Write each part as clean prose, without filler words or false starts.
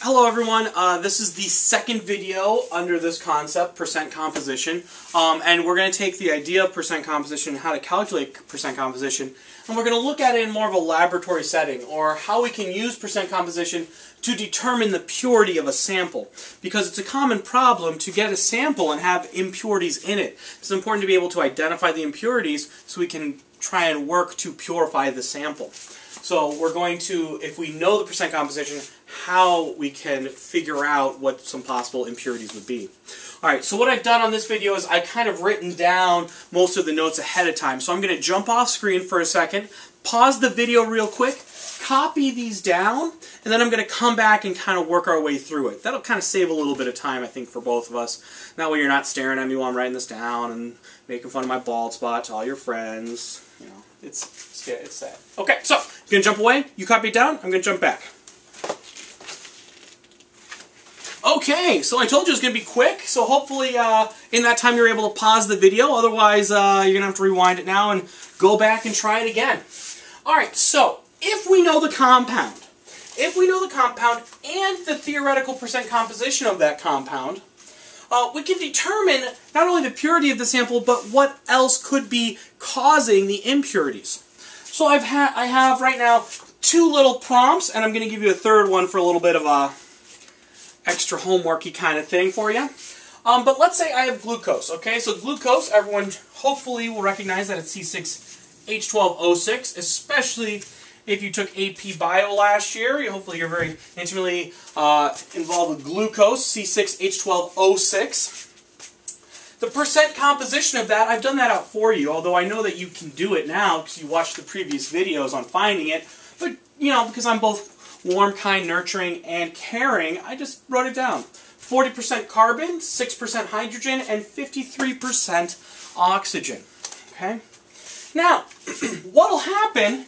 Hello everyone, this is the second video under this concept, percent composition, and we're going to take the idea of percent composition and how to calculate percent composition, and we're going to look at it in more of a laboratory setting, or how we can use percent composition to determine the purity of a sample, because it's a common problem to get a sample and have impurities in it. It's important to be able to identify the impurities so we can try and work to purify the sample. So we're going to, if we know the percent composition, how we can figure out what some possible impurities would be. Alright, so what I've done on this video is I've kind of written down most of the notes ahead of time. So I'm going to jump off screen for a second, pause the video real quick, copy these down, and then I'm going to come back and kind of work our way through it. That'll kind of save a little bit of time, I think, for both of us. That way you're not staring at me while I'm writing this down and making fun of my bald spot to all your friends. You know, it's sad. Okay, so I'm going to jump away. You copy it down. I'm going to jump back. Okay, so I told you it was going to be quick, so hopefully in that time you're able to pause the video. Otherwise, you're going to have to rewind it now and go back and try it again. Alright, so if we know the compound, and the theoretical percent composition of that compound, we can determine not only the purity of the sample, but what else could be causing the impurities. So I have right now two little prompts, and I'm going to give you a third one for a little bit of a extra homeworky kind of thing for you. But let's say I have glucose, okay? So glucose, everyone hopefully will recognize that it's C6H12O6, especially if you took AP Bio last year. Hopefully you're very intimately involved with glucose, C6H12O6. The percent composition of that, I've done that out for you, although I know that you can do it now because you watched the previous videos on finding it. But, you know, because I'm both warm, kind, nurturing, and caring, I just wrote it down. 40% carbon, 6% hydrogen, and 53% oxygen. Okay? Now, what will happen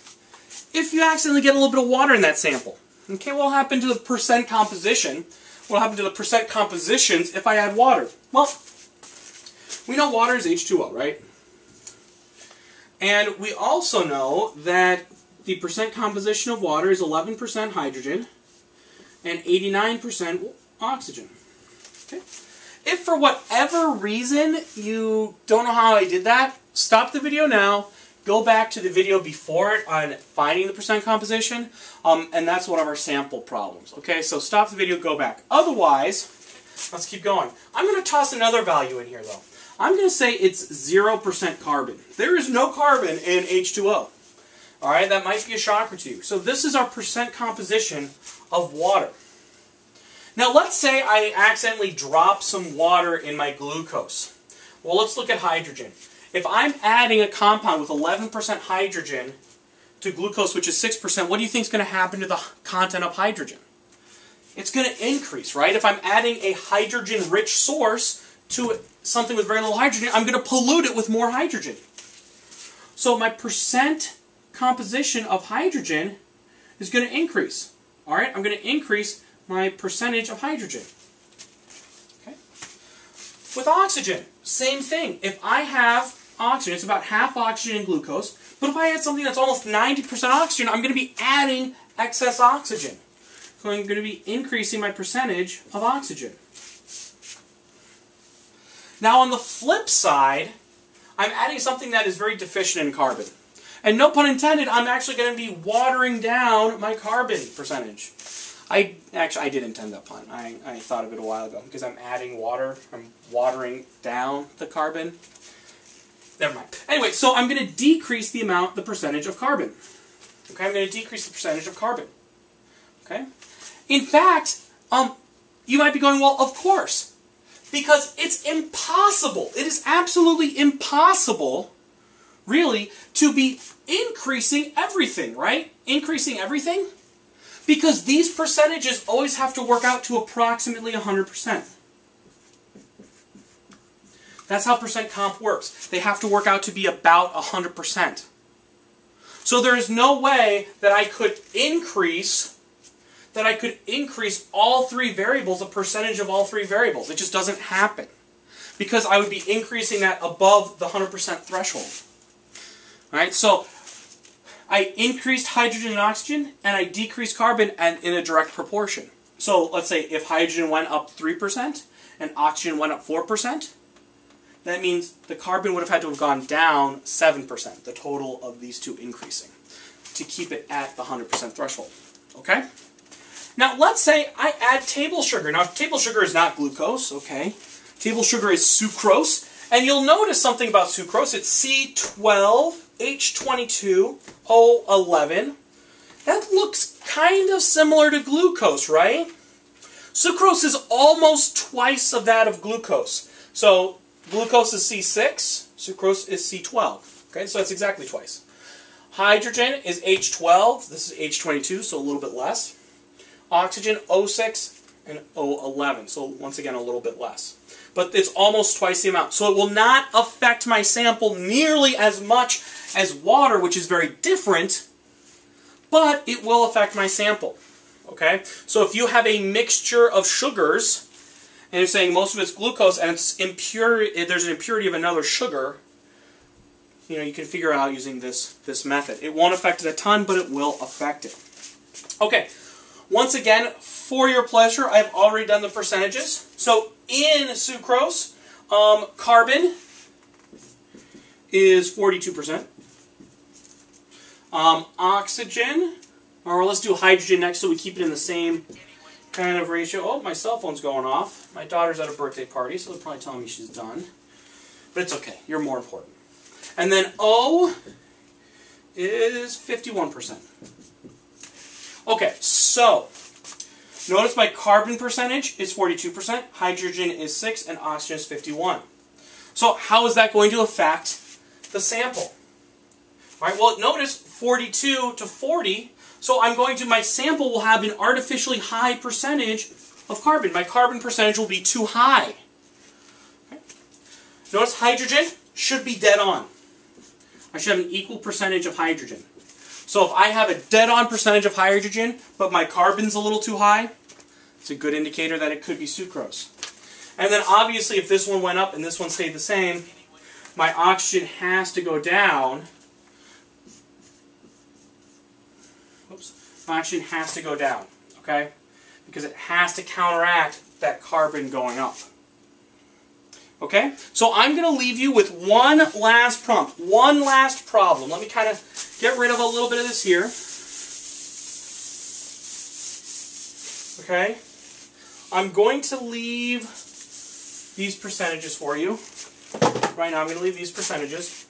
if you accidentally get a little bit of water in that sample? Okay, what will happen to the percent composition? What will happen to the percent compositions if I add water? Well, we know water is H2O, right? And we also know that the percent composition of water is 11% hydrogen and 89% oxygen. Okay? If for whatever reason you don't know how I did that, stop the video now, go back to the video before it on finding the percent composition, and that's one of our sample problems. Okay, so stop the video, go back. Otherwise, let's keep going. I'm going to toss another value in here though. I'm going to say it's 0% carbon. There is no carbon in H2O. Alright, that might be a shocker to you. So this is our percent composition of water. Now let's say I accidentally drop some water in my glucose. Well, let's look at hydrogen. If I'm adding a compound with 11% hydrogen to glucose, which is 6%, what do you think is going to happen to the content of hydrogen? It's going to increase, right? If I'm adding a hydrogen-rich source to something with very little hydrogen, I'm going to pollute it with more hydrogen. So my percent composition of hydrogen is going to increase. Alright, I'm going to increase my percentage of hydrogen. Okay. With oxygen, same thing. If I have oxygen, it's about half oxygen in glucose, but if I add something that's almost 90% oxygen, I'm going to be adding excess oxygen. So I'm going to be increasing my percentage of oxygen. Now on the flip side, I'm adding something that is very deficient in carbon. And no pun intended, I'm actually going to be watering down my carbon percentage. I did intend that pun. I thought of it a while ago. Because I'm adding water, I'm watering down the carbon. Never mind. Anyway, so I'm going to decrease the percentage of carbon. Okay, I'm going to decrease the percentage of carbon. Okay? In fact, you might be going, well, of course. Because it's impossible. It is absolutely impossible, really, to be increasing everything, right? Increasing everything? Because these percentages always have to work out to approximately 100%. That's how percent comp works. They have to work out to be about 100%. So there is no way that I could increase all three variables, a percentage of all three variables. It just doesn't happen. Because I would be increasing that above the 100% threshold. Alright, so I increased hydrogen and oxygen, and I decreased carbon in a direct proportion. So let's say if hydrogen went up 3% and oxygen went up 4%, that means the carbon would have had to have gone down 7%, the total of these two increasing, to keep it at the 100% threshold. Okay? Now let's say I add table sugar. Now table sugar is not glucose, okay? Table sugar is sucrose. And you'll notice something about sucrose. It's C12H22O11. That looks kind of similar to glucose, right? Sucrose is almost twice of that of glucose. So glucose is C6, sucrose is C12. Okay, so that's exactly twice. Hydrogen is H12, this is H22, so a little bit less. Oxygen, O6 and O11, so once again a little bit less. But it's almost twice the amount. So it will not affect my sample nearly as much as water, which is very different, but it will affect my sample. Okay? So if you have a mixture of sugars, and you're saying most of it's glucose, and it's impure, there's an impurity of another sugar, you can figure out using this method. It won't affect it a ton, but it will affect it. Okay. Once again, for your pleasure, I've already done the percentages. So in sucrose, carbon is 42%. Oxygen, or let's do hydrogen next so we keep it in the same kind of ratio. Oh, my cell phone's going off. My daughter's at a birthday party, so they're probably telling me she's done. But it's okay. You're more important. And then O is 51%. Okay, so notice my carbon percentage is 42%, hydrogen is 6, and oxygen is 51. So how is that going to affect the sample? All right, well, notice 42 to 40, so my sample will have an artificially high percentage of carbon. My carbon percentage will be too high. Okay. Notice hydrogen should be dead on. I should have an equal percentage of hydrogen. So if I have a dead-on percentage of hydrogen, but my carbon's a little too high, it's a good indicator that it could be sucrose. And then obviously if this one went up and this one stayed the same, my oxygen has to go down. Oops. My oxygen has to go down, okay? Because it has to counteract that carbon going up. Okay? So I'm going to leave you with one last prompt, one last problem. Let me kind of get rid of a little bit of this here. Okay? I'm going to leave these percentages for you. Right now I'm going to leave these percentages.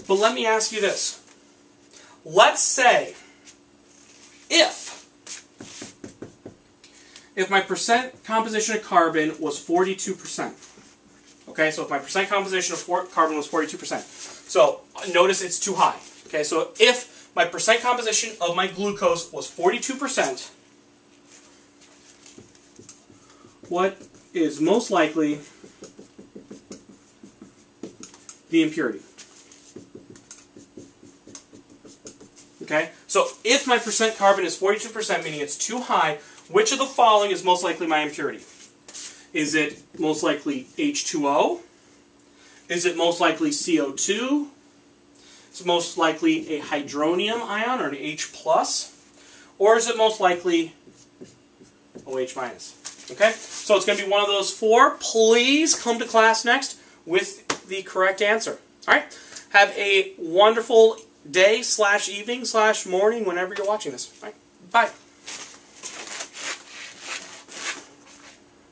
But let me ask you this. Let's say if my percent composition of carbon was 42%. Okay, so if my percent composition of carbon was 42%. So notice it's too high. Okay, so if my percent composition of my glucose was 42%, what is most likely the impurity? Okay, so if my percent carbon is 42%, meaning it's too high, which of the following is most likely my impurity? Is it most likely H2O? Is it most likely CO2? Is it most likely a hydronium ion or an H+? Or is it most likely OH-? Okay, so it's going to be one of those four. Please come to class next with the correct answer. All right, have a wonderful day / evening / morning whenever you're watching this. All right, bye.